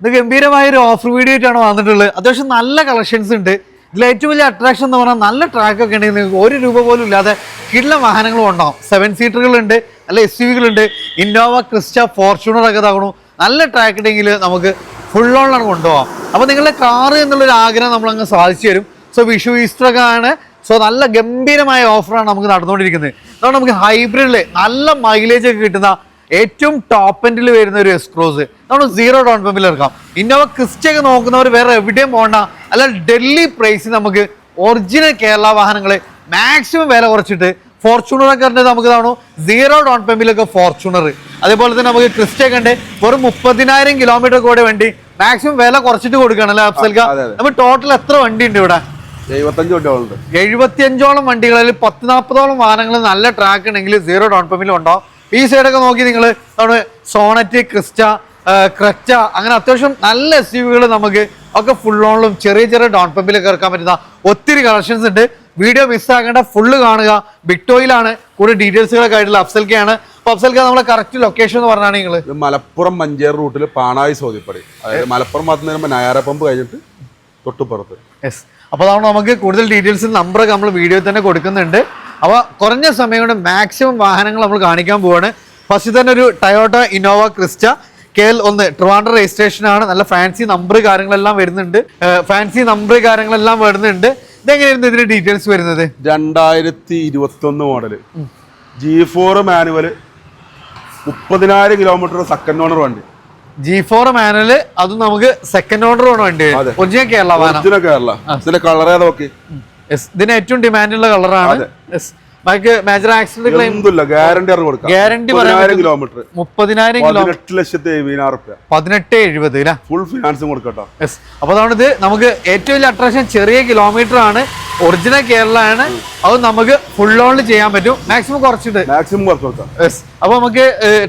ഇത് ഗംഭീരമായ ഒരു ഓഫർ വീഡിയോ ആയിട്ടാണ് വന്നിട്ടുള്ളത്. അത്യാവശ്യം നല്ല കളക്ഷൻസ് ഉണ്ട്. ഇതിൽ ഏറ്റവും വലിയ അട്രാക്ഷൻ എന്ന് പറഞ്ഞാൽ നല്ല ട്രാക്ക് ഒക്കെ ഉണ്ടെങ്കിൽ നിങ്ങൾക്ക് ₹1 പോലും ഇല്ലാതെ കിടില വാഹനങ്ങളും ഉണ്ടാവും. 7 സീറ്ററുകളുണ്ട്, നല്ല SUV-കളുണ്ട്, ഇന്നോവ, ക്രിസ്റ്റ, ഫോർച്യൂണർ ഒക്കെ ഇതാകണം. നല്ല ട്രാക്ക് ഉണ്ടെങ്കിൽ നമുക്ക് ഫുൾ ഓണിലാണ് കൊണ്ടുപോകാം. അപ്പോൾ നിങ്ങളുടെ കാറ് എന്നുള്ളൊരു ആഗ്രഹം നമ്മളങ്ങ് സാധിച്ചു തരും. സോ വിഷു ഈസ്റ്റർ ഒക്കെ ആണ്. സോ നല്ല ഗംഭീരമായ ഓഫറാണ് നമുക്ക് നടന്നുകൊണ്ടിരിക്കുന്നത്. അതുകൊണ്ട് നമുക്ക് ഹൈബ്രിഡിൽ നല്ല മൈലേജ് ഒക്കെ കിട്ടുന്ന ഏറ്റവും ടോപ്പ് എൻഡിൽ വരുന്ന ഒരു എസ്ക്രോസ് നമ്മൾ 0 ഡൗൺ പേയ്മെന്റിൽ ഇറക്കാം. ഇന്നോവ ക്രിസ്റ്റ ഒക്കെ നോക്കുന്നവർ വേറെ എവിടെയും പോകണ്ട, അല്ല ഡൽഹി പ്രൈസിൽ നമുക്ക് ഒറിജിനൽ കേരള വാഹനങ്ങൾ മാക്സിമം വില കുറച്ചിട്ട് ഫോർച്യൂണറൊക്കെ നമുക്ക് ഇതാണോ 0 ഡൗൺ പേയ്മെന്റിലൊക്കെ ഫോർച്യൂണർ, അതേപോലെ തന്നെ നമുക്ക് ക്രിസ്റ്റ ഒക്കെ ഉണ്ട് വെറും 30,000 കിലോമീറ്റർ കൂടെ വണ്ടി മാക്സിമം വില കുറച്ചിട്ട് കൊടുക്കുകയാണ് അല്ലെ അഫ്സൽക്ക? നമ്മൾ ടോട്ടൽ എത്ര വണ്ടി ഉണ്ട് ഇവിടെ? 75ഓളം വണ്ടികളിൽ 10-40ഓളം വാഹനങ്ങൾ നല്ല ട്രാക്ക് ഉണ്ടെങ്കിൽ 0 ഡൗൺ പേയ്മെന്റിൽ ഉണ്ടാവും. ഈ സൈഡൊക്കെ നോക്കി നിങ്ങൾ സോണറ്റ്, ക്രിസ്റ്റ, ക്രെറ്റ അങ്ങനെ അത്യാവശ്യം നല്ല SUV-കൾ നമുക്ക് ഒക്കെ ഫുൾ ഓണിലും ചെറിയ ചെറിയ ഡൗൺ പേയ്മെന്റിലൊക്കെ ഇറക്കാൻ പറ്റുന്ന ഒത്തിരി കളക്ഷൻസ് ഉണ്ട്. വീഡിയോ മിസ്സാക്കേണ്ട, ഫുള്ള് കാണുക. ബിഗ്ടോയിലാണ് കൂടുതൽ ഡീറ്റെയിൽസുകളൊക്കെ ആയിട്ടുള്ള അഫ്സൽക്കയാണ്. അപ്പൊ അഫ്സൽക്ക നമ്മളെ കറക്റ്റ് ലൊക്കേഷൻ എന്ന് പറഞ്ഞാണ് നിങ്ങൾ മലപ്പുറം മഞ്ചേരി റൂട്ടിൽ പാണായി സോതിപ്പടി, അതായത് മലപ്പുറം ഭാഗത്ത് നിന്ന് നയാര പമ്പ് കഴിഞ്ഞിട്ട് തൊട്ടുപുറത്ത്. യെസ്. അപ്പോൾ അതാണ് നമുക്ക് കൂടുതൽ ഡീറ്റെയിൽസ് നമ്പറൊക്കെ നമ്മൾ വീഡിയോയിൽ തന്നെ കൊടുക്കുന്നുണ്ട്. അപ്പോൾ കുറഞ്ഞ സമയം കൊണ്ട് മാക്സിമം വാഹനങ്ങൾ നമ്മൾ കാണിക്കാൻ പോവാണ്. ഫസ്റ്റ് തന്നെ ഒരു Toyota Innova Crysta KL1 Trivandrum രജിസ്ട്രേഷനാണ്. നല്ല ഫാൻസി നമ്പർ കാര്യങ്ങളെല്ലാം വരുന്നുണ്ട്. ഇതെങ്ങനെയായിരുന്നു ഇതിന്റെ ഡീറ്റെയിൽസ് വരുന്നത്? 2021 model G4 manual, 30,000 kilometre second owner വണ്ടി. G4 മാനുവല്, അതും നമുക്ക് സെക്കൻഡ് ഓണർ ആണ് വണ്ടി. ഒറിജിനൽ കേരള വാഹനം. ഒറിജിനൽ കേരള. ഇതിന്റെ കളർ ഏതാ നോക്കി? ഇതിന് ഏറ്റവും ഡിമാൻഡുള്ള കളറാണ്. മേജർ ആക്സിഡന്റ് ക്ലെയിം ഗ്യാരണ്ടി കൊടുക്കാം. ഗ്യാരണ്ടി 30,000 കിലോമീറ്റർ 18,70,000 18,70,000 ഫുൾ ഫിനാൻസും കൊടുക്കട്ടോ. അപ്പൊ അതാണ് ഇത് നമുക്ക് ഏറ്റവും വലിയ അട്രാക്ഷൻ. ചെറിയ കിലോമീറ്റർ ആണ്, ഒറിജിനൽ കേരള ആണ്. അത് നമുക്ക് ഫുൾ ഓണിൽ ചെയ്യാൻ പറ്റും. മാക്സിമം കുറച്ചിട്ട് അപ്പൊ നമുക്ക്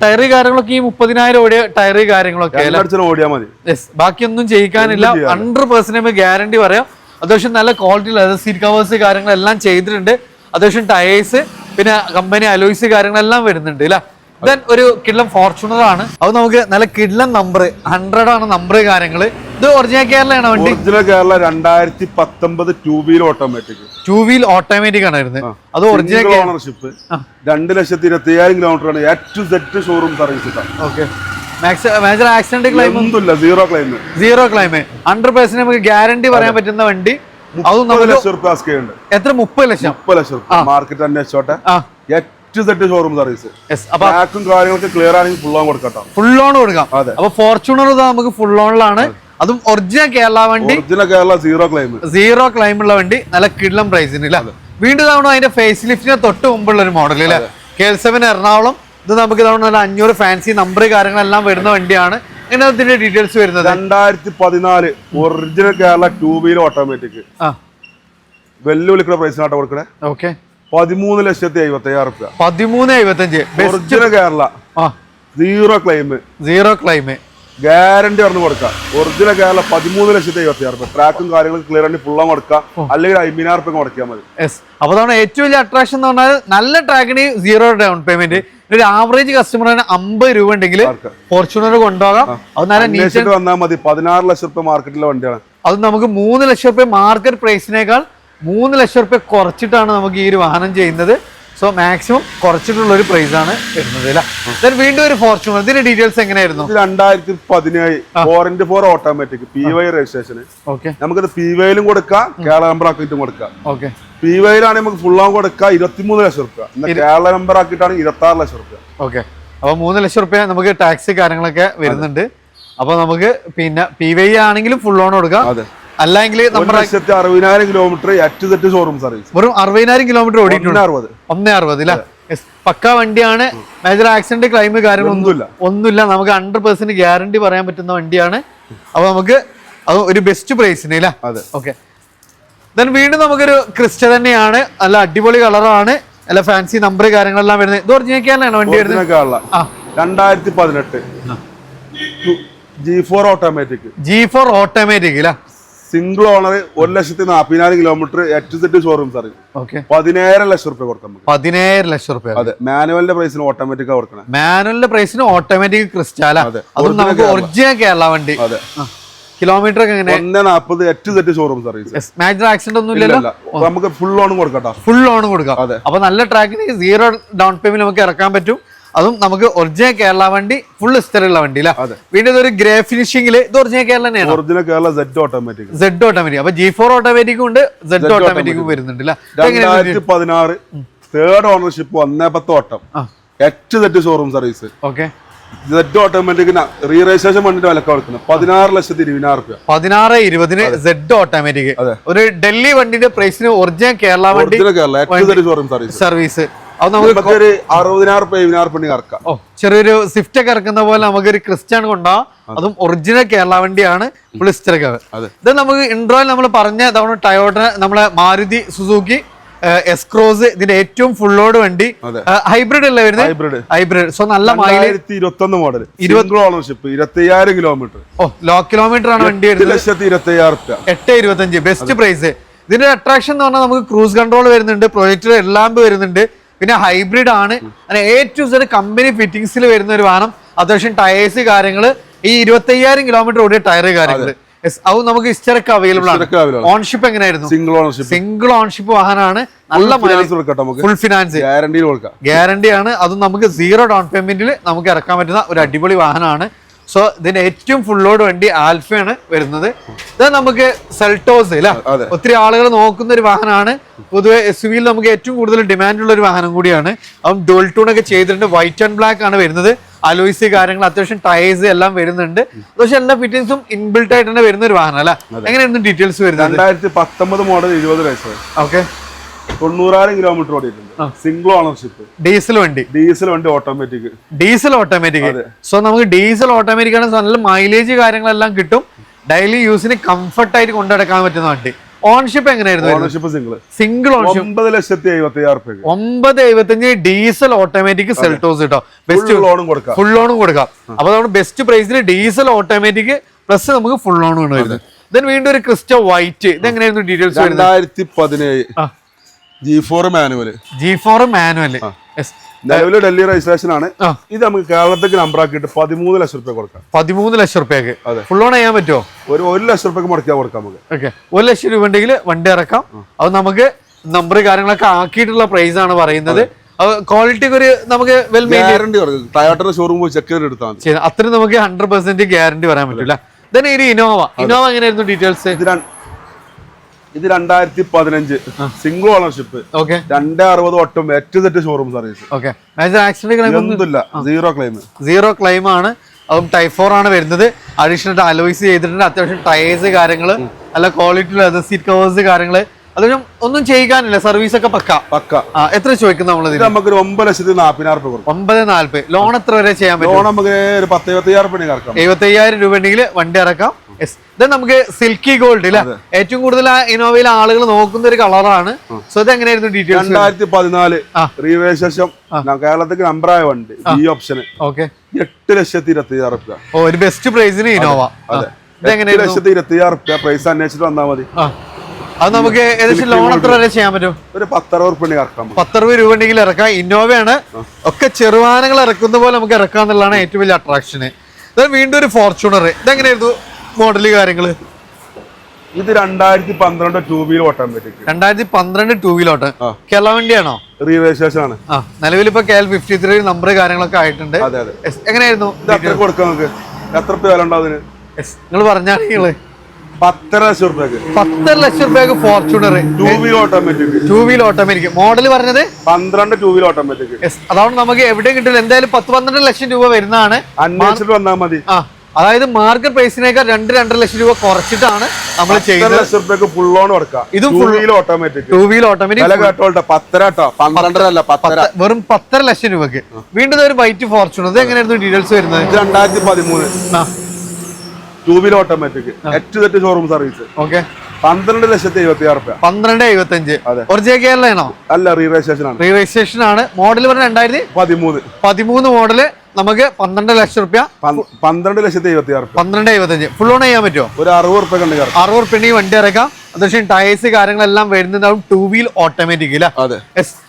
ടയറ് കാര്യങ്ങളൊക്കെ ഈ 30,000 ഓടിയ ടയറ് കാര്യങ്ങളൊക്കെ ഓടിയാൽ മതി. ബാക്കിയൊന്നും ചെയ്യിക്കാനില്ല. 100% ഗ്യാരണ്ടി പറയാം. അത്യാവശ്യം നല്ല ക്വാളിറ്റി ലെതർ സീറ്റ് കവേഴ്സ് കാര്യങ്ങളെല്ലാം ചെയ്തിട്ടുണ്ട്. അത്യാവശ്യം ടയേഴ്സ്, പിന്നെ കമ്പനി അലോയ്സ് കാര്യങ്ങളെല്ലാം വരുന്നുണ്ട് അല്ലെ. ദെൻ ഒരു കിഡ്ലം ഫോർച്യൂണർ ആണ്. അത് നമുക്ക് നല്ല കിഡ്ലം നമ്പർ 100 ആണ് നമ്പർ കാര്യങ്ങള്. ഇത് ഒറിജിനൽ കേരളയാണ് വണ്ടി. Original Kerala 2019 2 wheel automatic. 2 wheel automatic ആണ് വരുന്നത്. അത് ഒറിജിനൽ ഓണർഷിപ്പ് 2,20,000 കിലോമീറ്റർ ആണ്. A to Z showroom service. Okay. Major accident claim ഒന്നുമില്ല. 0 ക്ലെയിം. 100% നമുക്ക് ഗ്യാരണ്ടി പറയാൻ പറ്റുന്ന വണ്ടി. അതും ₹30 ലക്ഷം. എത്ര? 30 ലക്ഷം. മാർക്കറ്റ് അന്വേഷിച്ചോട്ടെ. A to Z showroom service. ബാക്കും കാര്യങ്ങളൊക്കെ ക്ലിയർ ആണെങ്കിൽ ഫുൾ ഓൺ കൊടുക്കാം. ഫുൾ ഓൺ കൊടുക്കാം. അപ്പൊ ഫോർച്യൂണർ നമുക്ക് ഫുൾ ഓണിലാണ്. അതും ഒറിജിനൽ കേരള വണ്ടി. ഒറിജിനൽ കേരള 0 ക്ലെയിം ഉള്ള വണ്ടി. നല്ല കിഡ്ലം പ്രൈസിന് അല്ലെ. വീണ്ടും തവണ അതിന്റെ ഫേസ് ലിഫ്റ്റിന് തൊട്ട് മുമ്പുള്ള ഒരു മോഡൽ അല്ലെ. KL7 എറണാകുളം. ഇത് നമുക്ക് തവണ നല്ല 500 ഫാൻസി നമ്പർ കാര്യങ്ങളെല്ലാം വരുന്ന വണ്ടിയാണ്. ഇതിന്റെ ഡീറ്റെയിൽസ് വരുന്നത് 2014 ഒറിജിനൽ കേരള 2 വീൽ ഓട്ടോമാറ്റിക്. വെല്ലുവിളിക്കുന്ന പ്രൈസിനാട്ടോ കൊടുക്കണേ. Okay. 13,75,000. 13,75. Original Kerala 0 claim. Guarantee പറഞ്ഞു കൊടുക്കാം. ഒറിജിനൽ കേരള 13,70,000. ട്രാക്കും കാര്യങ്ങളും ക്ലിയർ ആയിട്ട് ഫുൾ ഓൺ കൊടുക്കാം. അല്ലെങ്കിൽ 50,000 മുടക്കിയാൽ മതി. അപ്പൊ അതാണ് ഏറ്റവും വലിയ അട്രാക്ഷൻ എന്ന് പറഞ്ഞാൽ നല്ല ട്രാക്കിന് 0 ഡൗൺ പേയ്മെന്റ്. ഒരു ആവറേജ് കസ്റ്റമറിന് ₹50 ഉണ്ടെങ്കിൽ ഫോർച്യൂണർ കൊണ്ടുപോകാം. അത് നല്ല വന്നാൽ മതി. 16 ലക്ഷം രൂപ മാർക്കറ്റിലെ വണ്ടിയാണ്. അത് നമുക്ക് 3 ലക്ഷം രൂപ മാർക്കറ്റ് പ്രൈസിനേക്കാൾ 3 ലക്ഷം രൂപ കുറച്ചിട്ടാണ് നമുക്ക് ഈ ഒരു വാഹനം ചെയ്യുന്നത്. സോ മാക്സിമം കുറച്ചിട്ടുള്ള ഒരു പ്രൈസ് ആണ് വരുന്നത് അല്ലേ. വീണ്ടും ഒരു ഫോർച്യൂണർ. ഇതിന്റെ ഡീറ്റെയിൽസ് എങ്ങനെയായിരുന്നു? 2017 4x4 ഓട്ടോമാറ്റിക് PY രജിസ്ട്രേഷൻ. നമുക്കത് PY-ലും കൊടുക്കാം, കേരള നമ്പർ ആക്കിയിട്ടും കൊടുക്കാം. PY-ലാണ് നമുക്ക് ഫുൾ ഓൺ കൊടുക്കാം 23 ലക്ഷം രൂപ. കേരള നമ്പർ ആക്കിയിട്ടാണ് 26 ലക്ഷം രൂപ. ഓക്കെ. അപ്പൊ 3 ലക്ഷം രൂപ നമുക്ക് ടാക്സ് കാര്യങ്ങളൊക്കെ വരുന്നുണ്ട്. അപ്പൊ നമുക്ക് പിന്നെ PY ആണെങ്കിലും ഫുൾ ഓൺ കൊടുക്കാം. അല്ലെങ്കിൽ 1,60,000 kilometre A to Z showroom service. വെറും 60,000 കിലോമീറ്റർ ഓടിയിട്ടുണ്ട്. 160 അല്ലേ. പക്ക വണ്ടിയാണ്. മേജർ ആക്സിഡന്റ് ക്ലെയിം കാര്യങ്ങളൊന്നുമില്ല. നമുക്ക് 100% ഗ്യാരണ്ടി പറയാൻ പറ്റുന്ന വണ്ടിയാണ്. അപ്പൊ നമുക്ക് അത് ഒരു ബെസ്റ്റ് പ്രൈസിന് അല്ലേ. ഓക്കെ. ദെൻ വീണ്ടും നമുക്കൊരു ക്രിസ്റ്റ തന്നെയാണ്. നല്ല അടിപൊളി കളറാണ്. നല്ല ഫാൻസി നമ്പർ കാര്യങ്ങളെല്ലാം വരുന്നത്. ഇത് ഒറിജിനൽ കേരളയാണ് വണ്ടി വരുന്നത്. 2018 G4 ഓട്ടോമാറ്റിക്. G4 ഓട്ടോമാറ്റിക് അല്ലേ. Single owner 1,40,000 kilometre HZ showroom sir 17 lakh റുപ്യ കൊടുക്കാം 17 ലക്ഷം റുപ്യ. അതെ, മാനുവലിന്റെ പ്രൈസിന് ഓട്ടോമാറ്റിക് കൊടുക്കണം. മാനുവലിന്റെ പ്രൈസിന് ഓട്ടോമാറ്റിക് ക്രിസ്റ്റാല, അതും നമുക്ക് ഒറിജിനൽ കേരള വണ്ടി. അതെ, കിലോമീറ്റർ ഒക്കെ എങ്ങനെ? 140 HZ showroom service. Major accident ഒന്നും ഇല്ലല്ലോ, നമുക്ക് ഫുൾ ഓൺ കൊടുക്കാം. ഫുൾ ഓൺ കൊടുക്കാം. അപ്പൊ നല്ല ട്രാക്കിന് 0 ഡൗൺ പേയ്മെന്റ് നമുക്ക് ഇറക്കാൻ പറ്റും. അതും നമുക്ക് ഒറിജിനൽ കേരള വണ്ടി, ഫുൾ ഹിസ്റ്ററിയുള്ള വണ്ടി അല്ലേ. വീണ്ടും ഒരു ഗ്രേ ഫിനിഷിംഗിൽ ഇത് ഒറിജിനൽ കേരള തന്നെയാണ്. Original Kerala Z automatic. അപ്പൊ G4 ഓട്ടോമാറ്റിക്കും ഉണ്ട്, Z ഓട്ടോമാറ്റിക്കും വരുന്നുണ്ട്. 2016 തേർഡ് ഓണർഷിപ്പ് 110 ഓട്ടം HZ ഷോറൂം സർവീസ്. Z ഓട്ടോമാറ്റിക്കിന് റീ രജിസ്ട്രേഷൻ വണ്ടിന്റെ വില കൊടുക്കുന്നത് 16,20,000 രൂപ. 16,20,000 Z ഓട്ടോമാറ്റിക്. ഒരു ഡൽഹി വണ്ടിന്റെ പ്രൈസിന് ഒറിജിനൽ കേരള വണ്ടി സർവീസ്. അത് നമുക്ക് 60,000-70,000 ഇറക്കാം. ചെറിയൊരു സ്വിഫ്റ്റ് ഒക്കെ ഇറക്കുന്ന പോലെ നമുക്കൊരു ക്രിസ്റ്റാൻ കൊണ്ടാവും. അതും ഒറിജിനൽ കേരള വണ്ടിയാണ്, ഫുൾ ഹിസ്റ്ററിക്. ഇത് നമുക്ക് ഇൻട്രോയിൽ നമ്മൾ പറഞ്ഞ തവണ ടയോട്ട, നമ്മളെ മാരുതി സുസുക്കി എസ്ക്രോസ്, ഇതിന്റെ ഏറ്റവും ഫുൾ ലോഡ് വണ്ടി ഹൈബ്രിഡ് അല്ലേ വരുന്നത്? ഹൈബ്രിഡ്. സോ നല്ല mileage. 2021 model, 20 ownership, 25,000 kilometre. Low kilometre ആണ് വണ്ടി വരുന്നത്. 8,25,000. 8,25,000 ബെസ്റ്റ് പ്രൈസ്. ഇതിന്റെ അട്രാക്ഷൻ എന്ന് പറഞ്ഞാൽ നമുക്ക് ക്രൂസ് കൺട്രോൾ വരുന്നുണ്ട്, പ്രൊജക്ടർ ലാമ്പ് വരുന്നുണ്ട്, പിന്നെ ഹൈബ്രിഡ് ആണ്. അങ്ങനെ A to Z കമ്പനി ഫിറ്റിംഗ്സിൽ വരുന്ന ഒരു വാഹനം. അത്യാവശ്യം ടയേഴ്സ് കാര്യങ്ങള്, ഈ 25,000 കിലോമീറ്റർ ഓടിയ ടയർ കാര്യങ്ങള് അത് നമുക്ക് ഹിസ്റ്ററിക്ക് അവൈലബിൾ ആണ്. ഓൺഷിപ്പ് എങ്ങനെയായിരുന്നു? സിംഗിൾ ഓൺഷിപ്പ് വാഹനമാണ്. നല്ല ഫുൾ ഫിനാൻസ് ഗ്യാരണ്ടി ആണ്. അതും നമുക്ക് 0 ഡൗൺ പേയ്മെന്റിൽ നമുക്ക് ഇറക്കാൻ പറ്റുന്ന ഒരു അടിപൊളി വാഹനമാണ്. സോ ഇതിന്റെ ഏറ്റവും ഫുൾ ലോഡ് വണ്ടി ആൽഫയാണ് വരുന്നത്. ഇത് നമുക്ക് സെൽട്ടോസ് അല്ല, ഒത്തിരി ആളുകൾ നോക്കുന്ന ഒരു വാഹനമാണ്. പൊതുവെ SUV നമുക്ക് ഏറ്റവും കൂടുതൽ ഡിമാൻഡ് ഉള്ള ഒരു വാഹനം കൂടിയാണ്. അതും ഡുവൽ ടൂൺ ഒക്കെ ചെയ്തിട്ടുണ്ട്. വൈറ്റ് ആൻഡ് ബ്ലാക്ക് ആണ് വരുന്നത്. അലോയ്സ് കാര്യങ്ങൾ, അത്യാവശ്യം ടയേഴ്സ് എല്ലാം വരുന്നുണ്ട്. പക്ഷെ എല്ലാ ഫിറ്റിംഗ്സും ഇൻബിൽട്ട് ആയിട്ട് തന്നെ വരുന്ന ഒരു വാഹനം അല്ല. എങ്ങനെയായിരുന്നു ഡീറ്റെയിൽസ് വരുന്നത്? 2019 മോഡൽ 20 വയസ്സ്. 90,000 കിലോമീറ്റർ ഓടിയിട്ടുണ്ട്. സിംഗിൾ ഓണർഷിപ്പ്, ഡീസൽ വണ്ടി ഓട്ടോമാറ്റിക്. സോ നമുക്ക് ഡീസൽ ഓട്ടോമാറ്റിക് ആണ്. നല്ല മൈലേജ് കാര്യങ്ങളെല്ലാം കിട്ടും. ഡെയിലി യൂസിന് കംഫർട്ട് ആയിട്ട് കൊണ്ടുനടക്കാൻ പറ്റുന്ന വണ്ടി. ഓൺഷിപ്പ് എങ്ങനെയായിരുന്നു? Single ownership 9,75,000 diesel automatic Seltos കേട്ടോ. ബെസ്റ്റ് ഫുൾ ലോണും കൊടുക്കാം. അപ്പൊ നമ്മൾ ബെസ്റ്റ് പ്രൈസിൽ ഡീസൽ ഓട്ടോമാറ്റിക് പ്ലസ് നമുക്ക് ഫുൾ ലോണും ആണ് വരുന്നത്. ദെൻ വീണ്ടും ഒരു ക്രിസ്റ്റോ വൈറ്റ്. ഇത് എങ്ങനെയായിരുന്നു ഡീറ്റെയിൽസ്? 2017 G4 manual. നിലവിൽ ഡൽഹി രജിസ്ട്രേഷൻ ആണ്. ഇത് നമുക്ക് കേരളത്തിലേക്ക് നമ്പർ ആക്കിയിട്ട് 13 ലക്ഷം രൂപ കൊടുക്കാം. 13 ലക്ഷം രൂപയ്ക്ക് ഫുൾ ഓൺ ചെയ്യാൻ പറ്റുമോ? ഒരു 1 ലക്ഷം രൂപയ്ക്ക് മുടക്കിയാൽ കൊടുക്കാം നമുക്ക്. 1 ലക്ഷം രൂപ ഉണ്ടെങ്കിൽ വണ്ടി ഇറക്കാം. അത് നമുക്ക് നമ്പർ കാര്യങ്ങളൊക്കെ ആക്കിയിട്ടുള്ള പ്രൈസ് ആണ് പറയുന്നത്. ക്വാളിറ്റി ഒരു നമുക്ക് വെൽ ഗ്യാരണ്ടി ടയോട്ട ഷോറൂം പോയി ചെക്ക് ചെയ്ത് എടുത്താൽ അത്രയും നമുക്ക് 100% ഗ്യാരണ്ടി പറയാൻ പറ്റില്ല. ദെൻ ഒരു ഇന്നോവ എങ്ങനെയായിരുന്നു ഡീറ്റെയിൽസ്? ഇത് 2015 സിംഗിൾ ഓണർഷിപ്പ്, 260 ഓട്ടം HZ ഷോറൂം സർവീസ്. ഒന്നുമില്ല, 0 ക്ലെയിം ആണ്. അതും ടൈപ്പ് 4 ആണ് വരുന്നത്. അഡീഷണൽ അലോയ്സ് ചെയ്തിട്ടുണ്ട്. അത്യാവശ്യം ടയേഴ്സ് കാര്യങ്ങള്, നല്ല ക്വാളിറ്റി ലെതർ സീറ്റ് കവേഴ്സ് കാര്യങ്ങള്, അതിനും ഒന്നും ചെയ്യാനില്ല. സർവീസ് ഒക്കെ പക്ക. എത്ര ചോദിക്കും നമ്മൾ? നമുക്ക് 9,40,000 രൂപ. 9,40,000. ലോൺ എത്ര വരെ ചെയ്യാൻ പറ്റും? ലോൺ നമുക്ക് ഒരു 75,000 രൂപ ഉണ്ടെങ്കിൽ വണ്ടി ഇറക്കാം. ഇത് നമുക്ക് സിൽക്കി ഗോൾഡ് ഇല്ല, ഏറ്റവും കൂടുതൽ ഇന്നോവയിൽ ആളുകൾ നോക്കുന്ന ഒരു കളറാണ്. സോ ഇത് എങ്ങനെയായിരുന്നു ഡീറ്റെയിൽസ്? 2014 റീവേഴ്സേഷൻ കേരളത്തിലേക്ക് നമ്പറായ വണ്ടി, ഈ ഓപ്ഷൻ 8,20,000 രൂപ. ഒരു ബെസ്റ്റ് പ്രൈസിന് ഇന്നോവ. 8,20,000 രൂപ പ്രൈസ് അന്വേഷിച്ചിട്ട് വന്നാൽ മതി. അത് നമുക്ക് ഏകദേശം ലോൺ എത്ര വരെ ചെയ്യാൻ പറ്റും? ഒരു 10,60 ഇറക്കാം. 10,60 രൂപ ഉണ്ടെങ്കിൽ ഇറക്കാം. ഇന്നോവയാണ്. ഒക്കെ ചെറുവാഹനങ്ങൾ ഇറക്കുന്ന പോലെ നമുക്ക് ഇറക്കാം എന്നുള്ളതാണ് ഏറ്റവും വലിയ അട്രാക്ഷന്. വീണ്ടും ഒരു ഫോർച്യൂണർ. ഇതെങ്ങനെയായിരുന്നു മോഡല് കാര്യങ്ങള്? ഇത് 2012 two wheel automatic. 2012 two wheel auto. Kerala വണ്ടിയാണോ? റീവേഴ്സേഷൻ ആണ്. നിലവിൽ ഇപ്പൊ KL 53 നമ്പർ കാര്യങ്ങളൊക്കെ ആയിട്ടുണ്ട്. എങ്ങനെയായിരുന്നു കൊടുക്കാം? നമുക്ക് എത്ര രൂപ വില ഉണ്ടാവും? നിങ്ങൾ പറഞ്ഞാണെങ്കില് 10,00,000 രൂപയ്ക്ക് Fortuner two wheel automatic. Model പറഞ്ഞത് 12 ടൂ വീൽ ഓട്ടോമാറ്റിക്. അതാണ് നമുക്ക് എവിടെ കിട്ടില്ല. എന്തായാലും 10-12 ലക്ഷം രൂപ വരുന്നതാണ്. അന്വേഷിച്ചിട്ട് വന്നാൽ മതി. അതായത് മാർക്കറ്റ് പ്രൈസിനേക്കാൾ 2-2.5 ലക്ഷം രൂപ കുറച്ചിട്ടാണ് നമ്മൾ ചെയ്യുന്നത്. ഫുൾ ഓൺ കൊടുക്കാം. ഇതും ടൂ വീൽ ഓട്ടോമാറ്റിക്. വെറും 10.5 ലക്ഷം രൂപക്ക്. വീണ്ടും ഒരു വൈറ്റ് ഫോർച്യൂണർ. ഇത് എങ്ങനെയായിരുന്നു ഡീറ്റെയിൽസ് വരുന്നത്? 2013 two wheel automatic HZ showroom service. 12,70,000 രൂപ. 12,75,000. ഒറിജിനൽ കേരള ആണോ? അല്ല, റീ രജിസ്ട്രേഷൻ ആണ്. മോഡൽ പറഞ്ഞ 2013 മോഡല്. നമുക്ക് 12 ലക്ഷം റുപ്യ 12,76,000. 12.75 ഫുൾ ഓൺ ചെയ്യാൻ പറ്റുമോ? ഒരു 60 റുപ്യ കണ്ട് 60 റുപ്യ വണ്ടി ഇറക്കാം. അത്യാവശ്യം ടയേഴ്സ് കാര്യങ്ങളെല്ലാം വരുന്നതാവും 2 വീൽ ഓട്ടോമാറ്റിക് അല്ലേ? അതെ.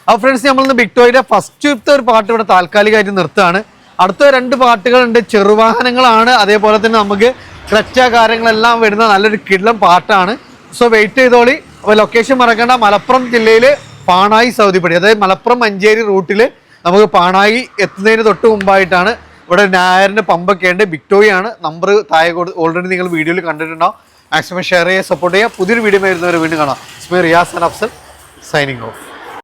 അപ്പോൾ ഫ്രണ്ട്സ് നമ്മളിന്ന് വിക്ടോറിയ ഫസ്റ്റത്തെ ഒരു പാർട്ട് ഇവിടെ താൽക്കാലികമായിട്ട് നിർത്തുകയാണ്. അടുത്ത 2 പാർട്ടുകളുണ്ട്, ചെറുവാഹനങ്ങളാണ്. അതേപോലെ തന്നെ നമുക്ക് ക്ലച്ച കാര്യങ്ങളെല്ലാം വരുന്ന നല്ലൊരു കിടിലം പാർട്ടാണ്. സോ വെയിറ്റ് ചെയ്തോളി. അപ്പോൾ ലൊക്കേഷൻ മറക്കേണ്ട, മലപ്പുറം ജില്ലയിൽ പാണായി സൗദിപ്പടി, അതായത് മലപ്പുറം മഞ്ചേരി റൂട്ടിൽ നമുക്ക് പാണായി എത്തുന്നതിന് തൊട്ട് മുമ്പായിട്ടാണ്. ഇവിടെ നായറിൻ്റെ പമ്പൊക്കെ ഉണ്ട്. വിക്ടോറിയാണ് നമ്പർ താഴെ ഓൾറെഡി നിങ്ങൾ വീഡിയോയിൽ കണ്ടിട്ടുണ്ടാവും. മാക്സിമം ഷെയർ ചെയ്യുക, സപ്പോർട്ട് ചെയ്യുക. പുതിയൊരു വീഡിയോ വരുന്നവരെ വീണ്ടും കാണാം. Riyas and Afsal signing of.